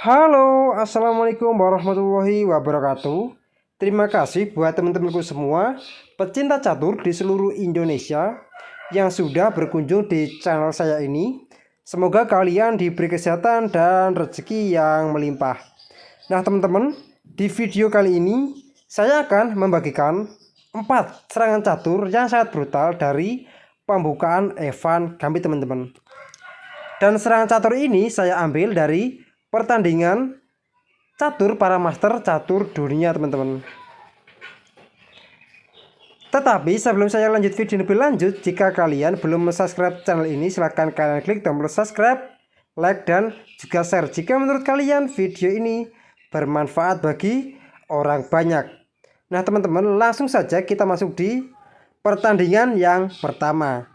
Halo, assalamualaikum warahmatullahi wabarakatuh. Terima kasih buat teman-temanku semua pecinta catur di seluruh Indonesia yang sudah berkunjung di channel saya ini. Semoga kalian diberi kesehatan dan rezeki yang melimpah. Nah teman-teman, di video kali ini saya akan membagikan 4 serangan catur yang sangat brutal dari pembukaan Evan Gambit teman-teman. Dan serangan catur ini saya ambil dari pertandingan catur para master catur dunia teman-teman. Tetapi sebelum saya lanjut video lebih lanjut, jika kalian belum subscribe channel ini, silahkan kalian klik tombol subscribe, like, dan juga share jika menurut kalian video ini bermanfaat bagi orang banyak. Nah teman-teman, langsung saja kita masuk di pertandingan yang pertama.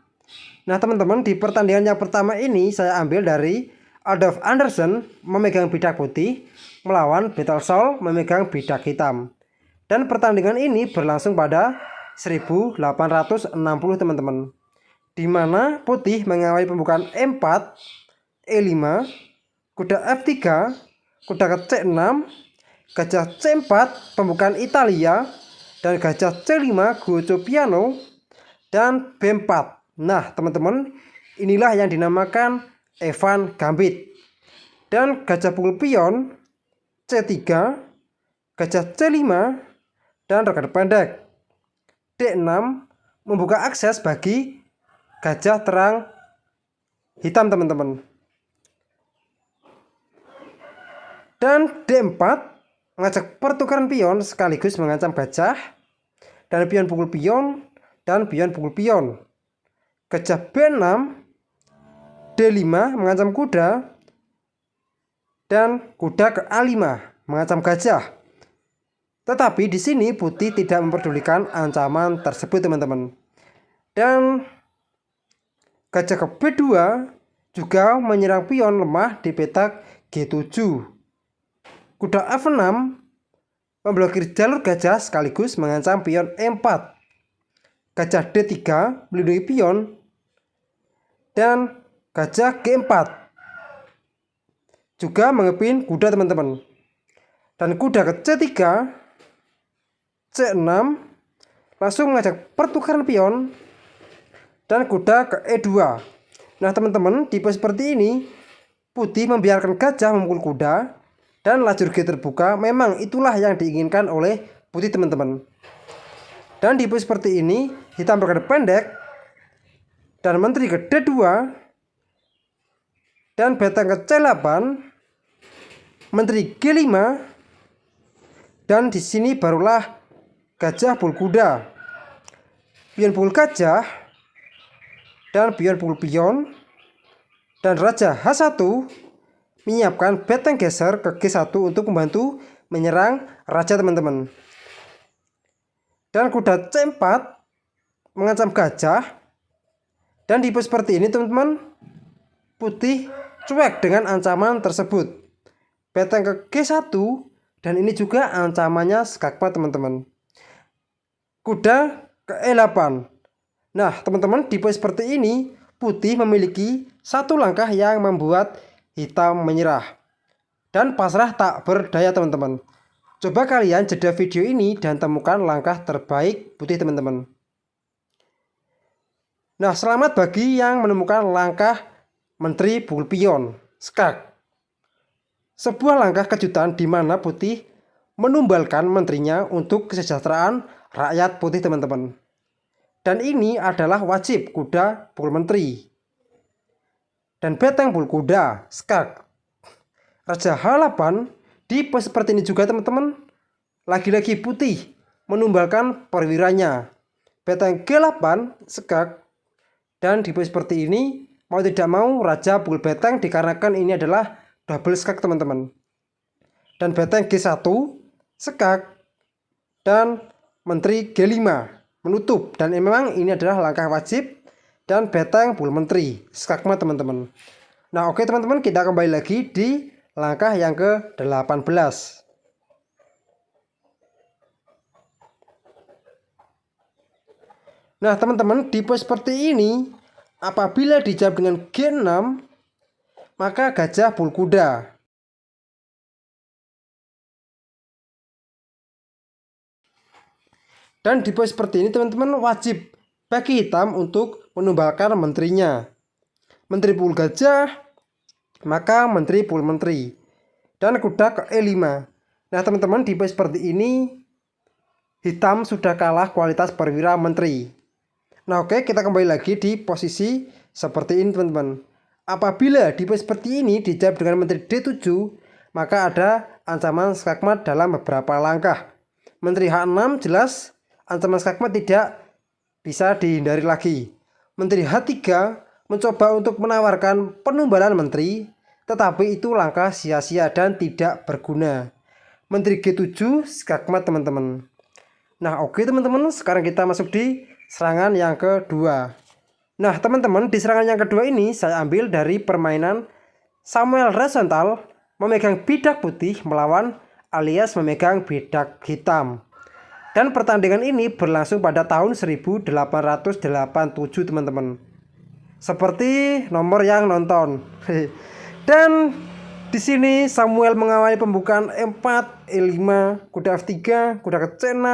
Nah teman-teman, di pertandingan yang pertama ini saya ambil dari Adolf Anderssen memegang bidak putih melawan Betelgeuse memegang bidak hitam. Dan pertandingan ini berlangsung pada 1860 teman-teman. Di mana putih mengawali pembukaan E4, E5, kuda F3, kuda ke C6, gajah C4 pembukaan Italia, dan gajah C5 Guoco Piano, dan B4. Nah teman-teman, inilah yang dinamakan Evan Gambit. Dan gajah pukul pion C3, gajah C5, dan rokade pendek D6 membuka akses bagi gajah terang hitam teman-teman. Dan D4 mengajak pertukaran pion sekaligus mengancam gajah, dan pion pukul pion dan pion pukul pion. Gajah B6, D5 mengancam kuda, dan kuda ke A5 mengancam gajah. Tetapi di sini putih tidak memperdulikan ancaman tersebut teman-teman. Dan gajah ke B2 juga menyerang pion lemah di petak G7. Kuda F6 memblokir jalur gajah sekaligus mengancam pion E4. Gajah D3 melindungi pion, dan gajah G4 juga mengepin kuda teman-teman. Dan kuda ke C3, C6 langsung mengajak pertukaran pion, dan kuda ke E2. Nah teman-teman, tipe seperti ini putih membiarkan gajah memukul kuda dan lajur G terbuka. Memang itulah yang diinginkan oleh putih teman-teman. Dan tipe seperti ini hitam rokade pendek dan menteri ke D2 dan beteng ke C8, menteri G5, dan di sini barulah gajah pukul kuda, pion pukul gajah, dan pion pukul pion, dan raja H1 menyiapkan beteng geser ke G1 untuk membantu menyerang raja teman-teman. Dan kuda C4 mengancam gajah, dan tipe seperti ini teman-teman, putih cuek dengan ancaman tersebut. Beteng ke G1, dan ini juga ancamannya skakmat teman-teman. Kuda ke E8. Nah teman-teman, tipe seperti ini putih memiliki satu langkah yang membuat hitam menyerah dan pasrah tak berdaya teman-teman. Coba kalian jeda video ini dan temukan langkah terbaik putih teman-teman. Nah selamat bagi yang menemukan langkah menteri pukul pion skak. Sebuah langkah kejutan di mana putih menumbalkan menterinya untuk kesejahteraan rakyat putih teman-teman. Dan ini adalah wajib kuda pukul menteri. Dan beteng pukul kuda skak. Raja H8 di pos seperti ini juga teman-teman. Lagi-lagi putih menumbalkan perwiranya. Beteng G8 skak. Dan di pos seperti ini mau tidak mau raja pukul beteng dikarenakan ini adalah double skak teman-teman. Dan beteng G1 skak, dan menteri G5 menutup, dan memang ini adalah langkah wajib, dan beteng pukul menteri skakmat teman-teman. Nah oke teman-teman, kita kembali lagi di langkah yang ke-18. Nah teman-teman, tipe seperti ini apabila dijawab dengan G6, maka gajah pukul kuda. Dan di poin seperti ini teman-teman wajib bagi hitam untuk menumbalkan menterinya. Menteri pukul gajah, maka menteri pukul menteri. Dan kuda ke E5. Nah teman-teman di poin seperti ini hitam sudah kalah kualitas perwira menteri. Nah oke, kita kembali lagi di posisi seperti ini teman-teman. Apabila di poin seperti ini dijawab dengan menteri D7, maka ada ancaman skakmat dalam beberapa langkah. Menteri H6 jelas ancaman skakmat tidak bisa dihindari lagi. Menteri H3 mencoba untuk menawarkan penumbalan menteri, tetapi itu langkah sia-sia dan tidak berguna. Menteri G7 skakmat teman-teman. Nah oke teman-teman, sekarang kita masuk di serangan yang kedua. Nah teman-teman, di serangan yang kedua ini saya ambil dari permainan Samuel Rosenthal memegang bidak putih melawan alias memegang bidak hitam. Dan pertandingan ini berlangsung pada tahun 1887 teman-teman. Seperti nomor yang nonton. Dan di sini Samuel mengawali pembukaan E4, E5, kuda F3, kuda ke C6,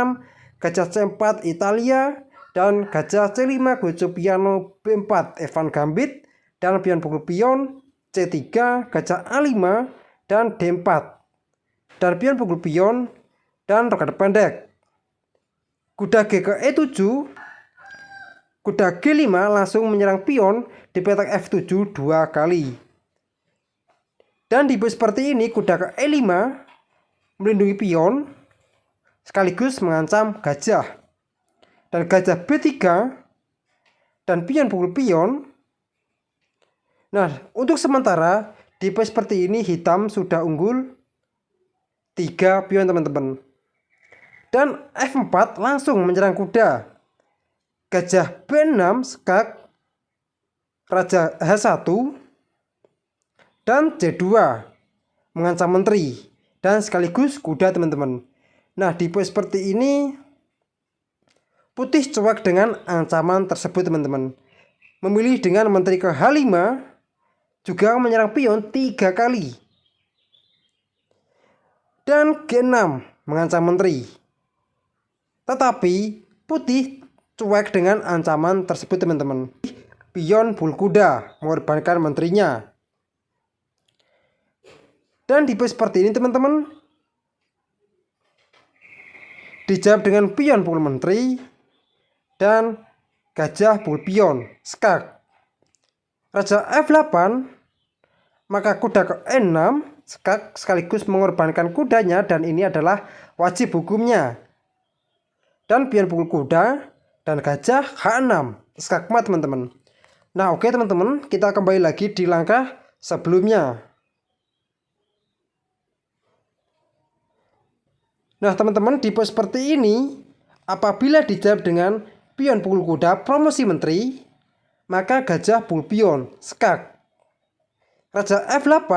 gajah C4 Italia, dan gajah C5 gojo piano B4 Evan Gambit, dan pion pukul pion C3, gajah A5, dan D4, dan pion pukul pion, dan rokade pendek. Kuda G ke E7, kuda G5 langsung menyerang pion di petak F7 dua kali. Dan di poin seperti ini kuda ke E5 melindungi pion sekaligus mengancam gajah. Dan gajah B3 dan pion pukul pion. Nah untuk sementara di poin seperti ini hitam sudah unggul 3 pion teman-teman. Dan F4 langsung menyerang kuda. Gajah B6 skak, raja H1, dan C2 mengancam menteri dan sekaligus kuda teman-teman. Nah di poin seperti ini putih cuek dengan ancaman tersebut teman-teman. Memilih dengan menteri ke H5 juga menyerang pion 3 kali. Dan G6 mengancam menteri. Tetapi putih cuek dengan ancaman tersebut teman-teman. Pion bul kuda mengorbankan menterinya. Dan di poin seperti ini teman-teman dijawab dengan pion pukul menteri dan gajah pukul pion skak. Raja F8, maka kuda ke E6 skak sekaligus mengorbankan kudanya, dan ini adalah wajib hukumnya. Dan pion pukul kuda dan gajah H6 skakmat teman-teman. Nah oke teman-teman, kita kembali lagi di langkah sebelumnya. Nah teman-teman, di poin seperti ini apabila dijawab dengan pion pukul kuda promosi menteri, maka gajah pukul pion skak. Raja F8,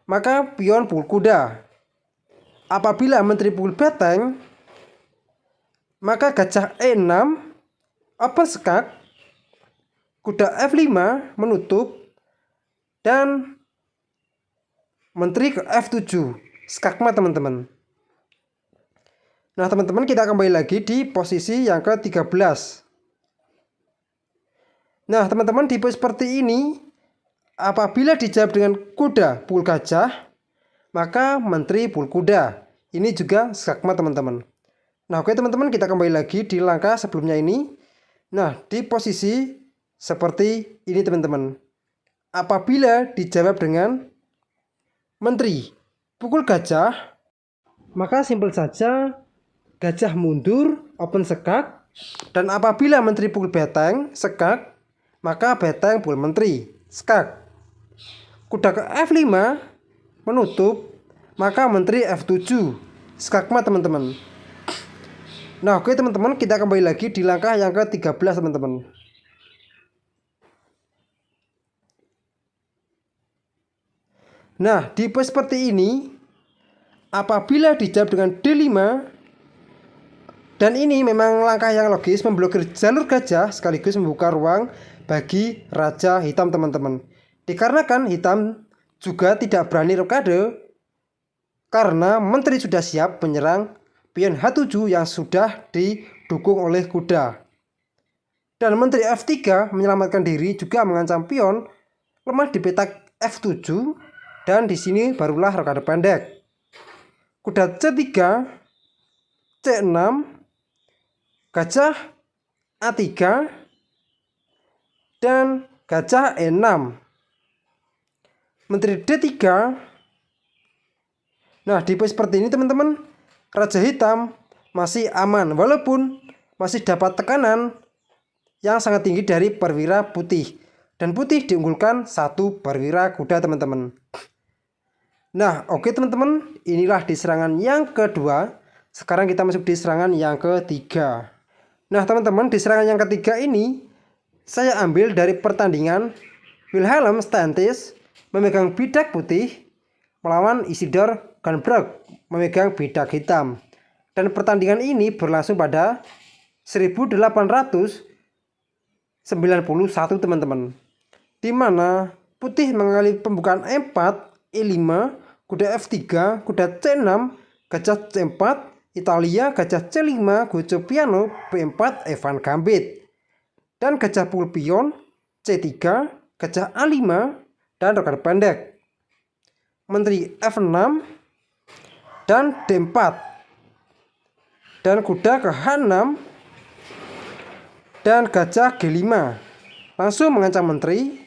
maka pion pukul kuda. Apabila menteri pukul beteng, maka gajah E6 open skak, kuda F5 menutup, dan menteri ke F7 skakmat teman-teman. Nah teman-teman, kita kembali lagi di posisi yang ke-13. Nah teman-teman, di poin seperti ini apabila dijawab dengan kuda pukul gajah, maka menteri pukul kuda. Ini juga skakmat teman-teman. Nah oke teman-teman, kita kembali lagi di langkah sebelumnya ini. Nah di posisi seperti ini teman-teman. Apabila dijawab dengan menteri pukul gajah, maka simpel saja gajah mundur open skak. Dan apabila menteri pukul beteng skak, maka beteng pukul menteri skak. Kuda ke F5 menutup, maka menteri F7 skakmat teman-teman. Nah oke teman-teman, kita kembali lagi di langkah yang ke-13 teman-teman. Nah di poin seperti ini apabila dijawab dengan D5, dan ini memang langkah yang logis memblokir jalur gajah sekaligus membuka ruang bagi raja hitam teman-teman. Dikarenakan hitam juga tidak berani rokade karena menteri sudah siap menyerang pion H7 yang sudah didukung oleh kuda. Dan menteri F3 menyelamatkan diri juga mengancam pion lemah di petak F7 dan di sini barulah rokade pendek. Kuda C3, C6, gajah A3 dan gajah E6. Menteri D3. Nah, di posisi seperti ini teman-teman, Raja Hitam masih aman walaupun masih dapat tekanan yang sangat tinggi dari perwira putih. Dan putih diunggulkan 1 perwira kuda teman-teman. Nah, oke teman-teman, inilah di serangan yang kedua. Sekarang kita masuk di serangan yang ketiga. Nah teman-teman, di serangan yang ketiga ini saya ambil dari pertandingan Wilhelm Stantis memegang bidak putih melawan Isidor Ganbrug memegang bidak hitam. Dan pertandingan ini berlangsung pada 1891 teman-teman, di mana putih mengalami pembukaan E4, E5, kuda F3, kuda C6, gajah C4, Italia, gajah C5, gojo piano, B4, Evan Gambit, dan gajah pukul pion, C3, gajah A5, dan rokade pendek, menteri F6, dan D4, dan kuda ke H6, dan gajah G5, langsung mengancam menteri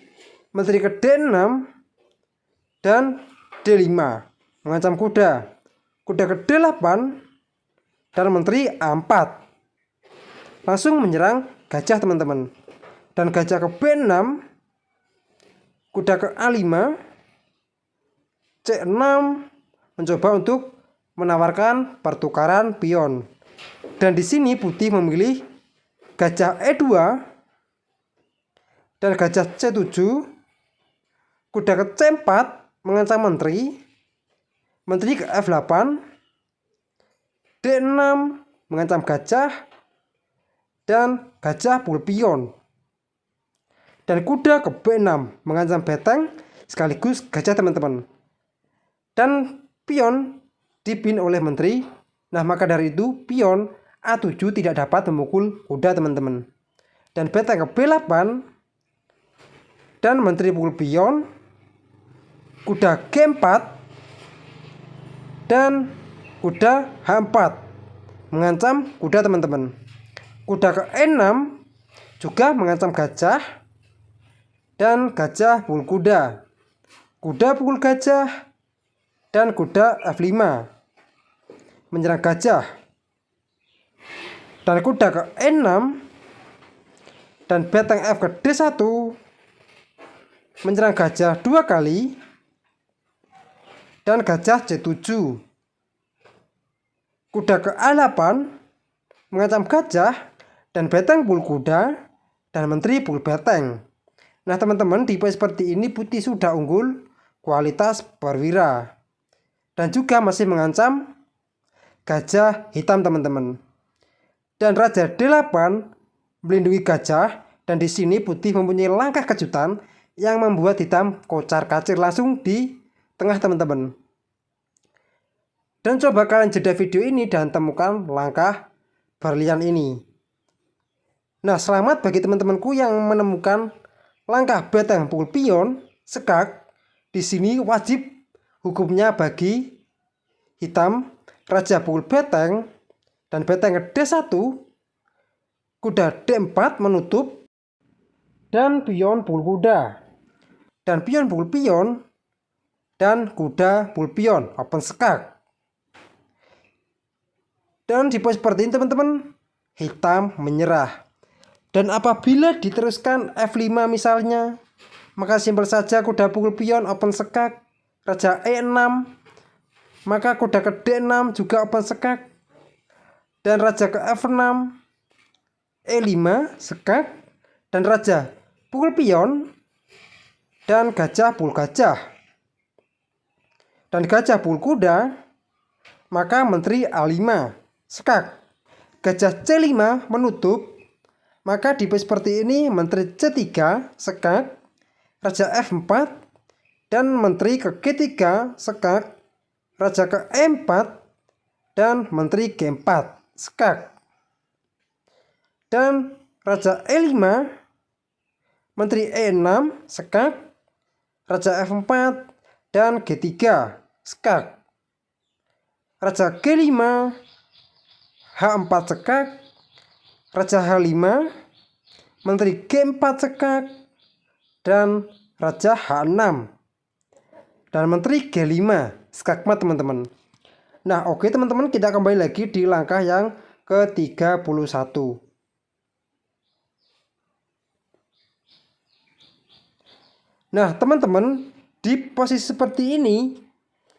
ke D6, dan D5, mengancam kuda ke D8, dan menteri A4, langsung menyerang gajah teman-teman. Dan gajah ke B6, kuda ke A5, C6, mencoba untuk menawarkan pertukaran pion. Dan di sini putih memilih gajah E2 dan gajah C7, kuda ke C4 mengancam menteri ke F8, D6 mengancam gajah, dan gajah pukul pion. Dan kuda ke B6 mengancam beteng sekaligus gajah teman-teman. Dan pion dipin oleh menteri. Nah, maka dari itu pion A7 tidak dapat memukul kuda teman-teman. Dan beteng ke B8 dan menteri pukul pion, kuda G4 dan kuda H4 mengancam kuda teman-teman. Kuda ke E6 juga mengancam gajah dan gajah pukul kuda, kuda pukul gajah, dan kuda F5 menyerang gajah. Dan kuda ke E6 dan beteng F ke D1 menyerang gajah 2 kali, dan gajah C7. Kuda ke A8 mengancam gajah dan beteng pukul kuda dan menteri pukul beteng. Nah teman-teman, di posisi seperti ini putih sudah unggul kualitas perwira dan juga masih mengancam gajah hitam teman-teman. Dan Raja D8 melindungi gajah, dan di sini putih mempunyai langkah kejutan yang membuat hitam kocar-kacir langsung di tengah teman-teman. Dan coba kalian jeda video ini dan temukan langkah berlian ini. Nah, selamat bagi teman-temanku yang menemukan langkah beteng pukul pion sekak. Di sini wajib hukumnya bagi hitam raja pukul beteng dan beteng ke D1, kuda D4 menutup, dan pion pukul kuda, dan pion pukul pion, dan kuda pukul pion open sekak. Dan di posisi seperti ini teman-teman, hitam menyerah. Dan apabila diteruskan F5 misalnya, maka simpel saja kuda pukul pion open sekak, raja E6, maka kuda ke D6 juga open sekak, dan raja ke F6, E5 sekak, dan raja pukul pion, dan gajah pukul gajah, dan gajah pukul kuda, maka menteri A5 sekak, gajah C5 menutup, maka di posisi seperti ini menteri C3 sekak, raja F4, dan menteri ke G3 sekak, raja ke E4, dan menteri G4 sekak. dan Raja E5, Menteri E6 sekak, Raja F4 dan G3 sekak, Raja G5, H4 sekak, Raja H5, Menteri G4 sekak, dan Raja H6 dan Menteri G5 skakmat teman-teman. Nah oke teman-teman, kita kembali lagi di langkah yang ke-31. Nah teman-teman, di posisi seperti ini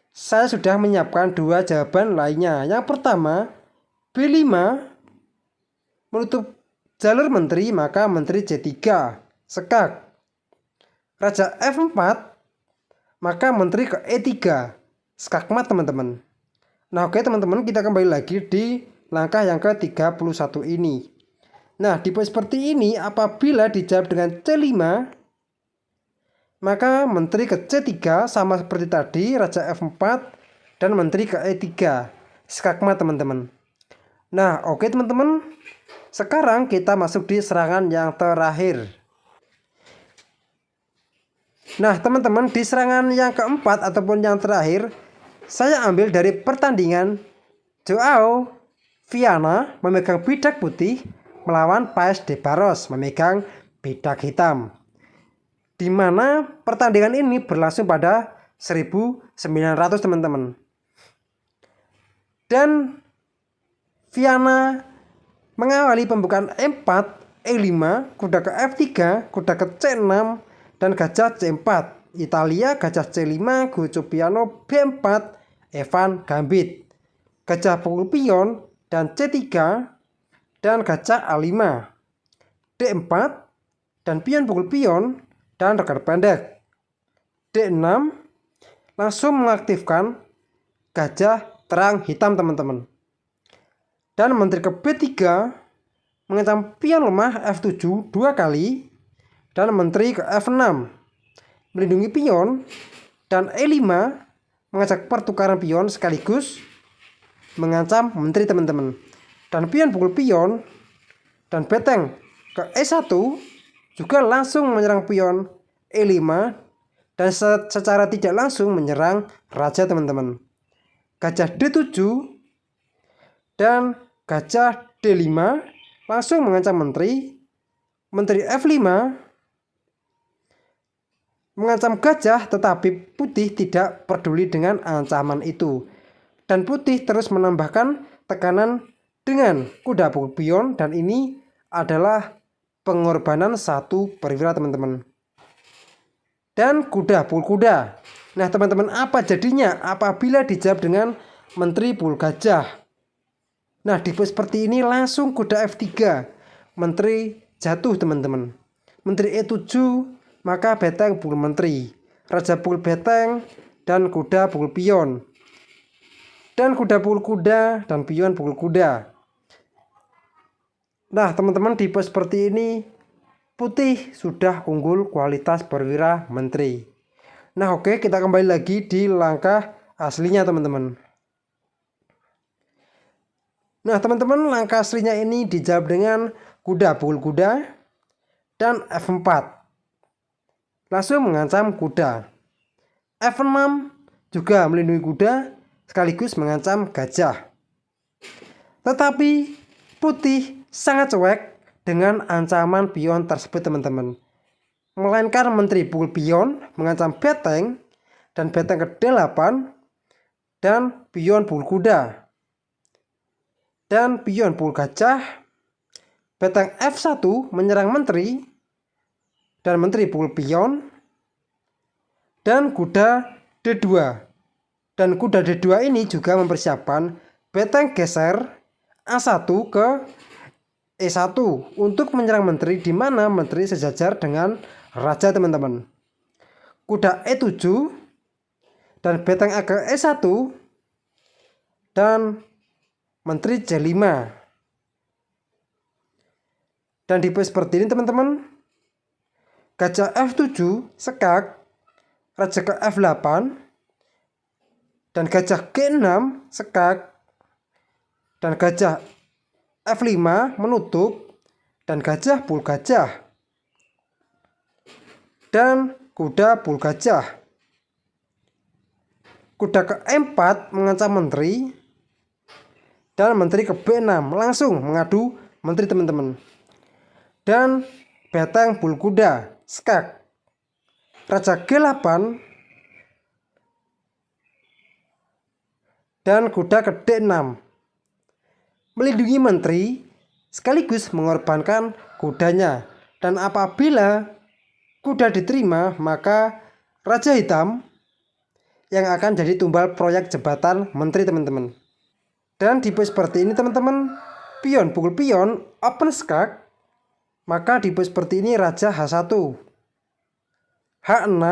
saya sudah menyiapkan dua jawaban lainnya. Yang pertama, B5 menutup jalur menteri, maka Menteri C3 sekak. Raja F4, maka Menteri ke E3 skakmat teman-teman. Nah oke teman-teman, kita kembali lagi di langkah yang ke-31 ini. Nah di posisi seperti ini, apabila dijawab dengan C5, maka Menteri ke C3 sama seperti tadi, Raja F4 dan Menteri ke E3 skakmat teman-teman. Nah oke teman-teman, sekarang kita masuk di serangan yang terakhir. Nah teman-teman, di serangan yang keempat ataupun yang terakhir, saya ambil dari pertandingan Joao Viana memegang bidak putih melawan Paes de Barros memegang bidak hitam, di mana pertandingan ini berlangsung pada 1900 teman-teman. Dan Viana mengawali pembukaan E4, E5, kuda ke F3, kuda ke C6, dan gajah C4. Italia, gajah C5, Guccipiano B4, Evan Gambit, gajah pukul pion dan C3, dan gajah A5, D4, dan pion pukul pion dan rekar pendek. D6 langsung mengaktifkan gajah terang hitam teman-teman. Dan Menteri ke B3 mengancam pion lemah F7 dua kali, dan Menteri ke F6 melindungi pion, dan E5 mengajak pertukaran pion sekaligus mengancam menteri teman-teman. Dan pion pukul pion dan beteng ke E1 juga langsung menyerang pion E5 dan secara tidak langsung menyerang raja teman-teman. Gajah D7 dan gajah D5 langsung mengancam menteri. Menteri F5 mengancam gajah, tetapi putih tidak peduli dengan ancaman itu. Dan putih terus menambahkan tekanan dengan kuda pukul pion, dan ini adalah pengorbanan satu perwira teman-teman. Dan kuda pukul kuda. Nah teman-teman, apa jadinya apabila dijawab dengan Menteri pukul gajah? Nah di posisi seperti ini langsung kuda F3, menteri jatuh teman-teman. Menteri E7, maka beteng pukul menteri, raja pukul beteng, dan kuda pukul pion, dan kuda pukul kuda, dan pion pukul kuda. Nah teman-teman, di pos seperti ini putih sudah unggul kualitas perwira menteri. Nah oke, kita kembali lagi di langkah aslinya teman-teman. Nah teman-teman, langkah aslinya ini dijawab dengan kuda pukul kuda dan F4 langsung mengancam kuda. F6 juga melindungi kuda sekaligus mengancam gajah. Tetapi putih sangat cuek dengan ancaman pion tersebut teman-teman. Melainkan menteri pukul pion mengancam beteng, dan beteng ke D8 dan pion pukul kuda. Dan pion pukul gajah, beteng F1 menyerang menteri, dan menteri pukul pion, dan kuda D2. Dan kuda D2 ini juga mempersiapkan beteng geser A1 ke E1 untuk menyerang menteri, di mana menteri sejajar dengan raja teman-teman. Kuda E7 dan beteng A ke E1 dan menteri C5. Dan di posisi seperti ini teman-teman, gajah F7 sekak, raja ke F8, dan gajah G6 sekak, dan gajah F5 menutup, dan gajah pul gajah, dan kuda pul gajah. Kuda keempat mengancam menteri, dan menteri ke-6 langsung mengadu menteri teman-teman. Dan beteng pul kuda skak. Raja G8 dan kuda ke-6 melindungi menteri sekaligus mengorbankan kudanya. Dan apabila kuda diterima, maka Raja Hitam yang akan jadi tumbal proyek jembatan menteri teman-teman. Dan di pose seperti ini teman-teman, pion pukul pion open skak, maka di pose seperti ini Raja H1, H6,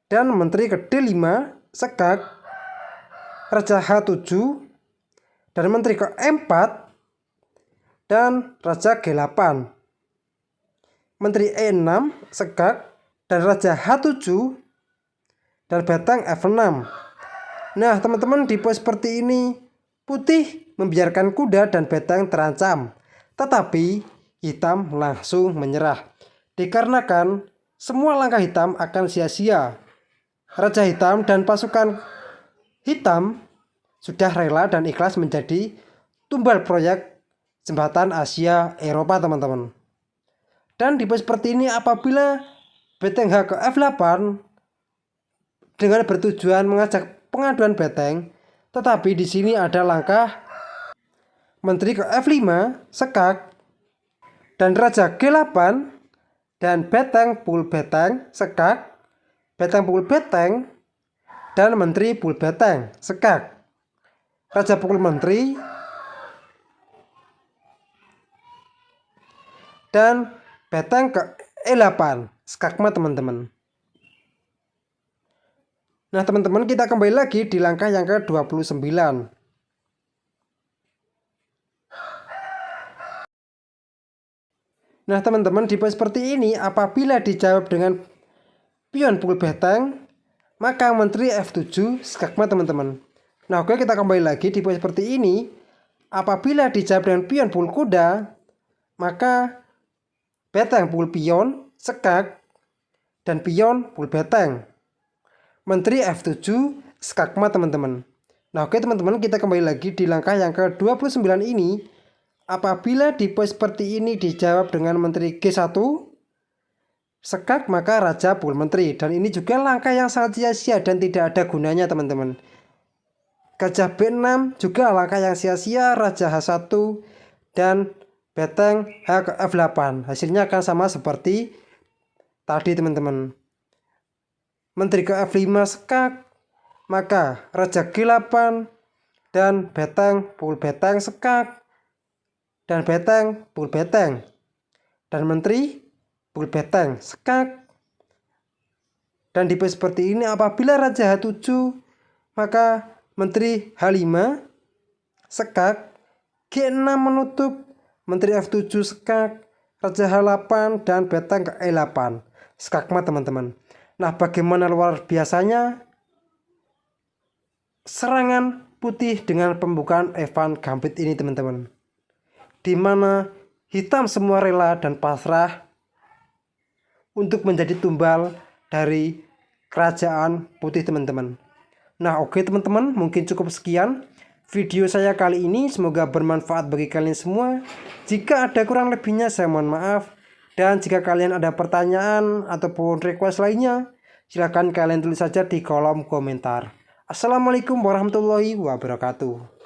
dan menteri ke D5 skak, Raja H7, dan menteri ke-4, dan Raja G8, menteri E6 skak, dan Raja H7, dan beteng F6. Nah teman-teman, di pose seperti ini putih membiarkan kuda dan beteng terancam, tetapi hitam langsung menyerah dikarenakan semua langkah hitam akan sia-sia. Raja Hitam dan pasukan hitam sudah rela dan ikhlas menjadi tumbal proyek jembatan Asia Eropa teman-teman. Dan di pose seperti ini apabila beteng H ke F8 dengan bertujuan mengajak pengaduan beteng, tetapi di sini ada langkah menteri ke F5 skak, dan Raja G8 dan beteng pul beteng skak, beteng pukul beteng, dan menteri pul beteng skak, Raja pukul menteri, dan beteng ke E8 skakma teman-teman. Nah teman-teman, kita kembali lagi di langkah yang ke-29. Nah teman-teman, di pose seperti ini apabila dijawab dengan pion pukul beteng, maka menteri F7 skakma teman-teman. Nah oke, kita kembali lagi di pose seperti ini apabila dijawab dengan pion pukul kuda, maka beteng pukul pion skak, dan pion pukul beteng, menteri F7 skakma teman-teman. Nah oke teman-teman, kita kembali lagi di langkah yang ke-29 ini. Apabila di pose seperti ini dijawab dengan menteri G1 skak, maka raja pukul menteri. Dan ini juga langkah yang sangat sia-sia dan tidak ada gunanya teman-teman. Gajah B6 juga langkah yang sia-sia, raja H1, dan beteng H ke F8. Hasilnya akan sama seperti tadi teman-teman. Menteri ke F5 skak, maka Raja G8 dan beteng pukul beteng skak, dan beteng pukul beteng, dan menteri pukul beteng skak. Dan di pose seperti ini apabila Raja H7, maka menteri H5 skak, G6 menutup, menteri F7 skak, Raja H8, dan beteng ke E8 skakma teman-teman. Nah bagaimana luar biasanya serangan putih dengan pembukaan Evan Gambit ini teman-teman, di mana hitam semua rela dan pasrah untuk menjadi tumbal dari kerajaan putih teman-teman. Nah oke teman-teman, mungkin cukup sekian video saya kali ini, semoga bermanfaat bagi kalian semua. Jika ada kurang lebihnya saya mohon maaf. Dan jika kalian ada pertanyaan ataupun request lainnya, silahkan kalian tulis saja di kolom komentar. Assalamualaikum warahmatullahi wabarakatuh.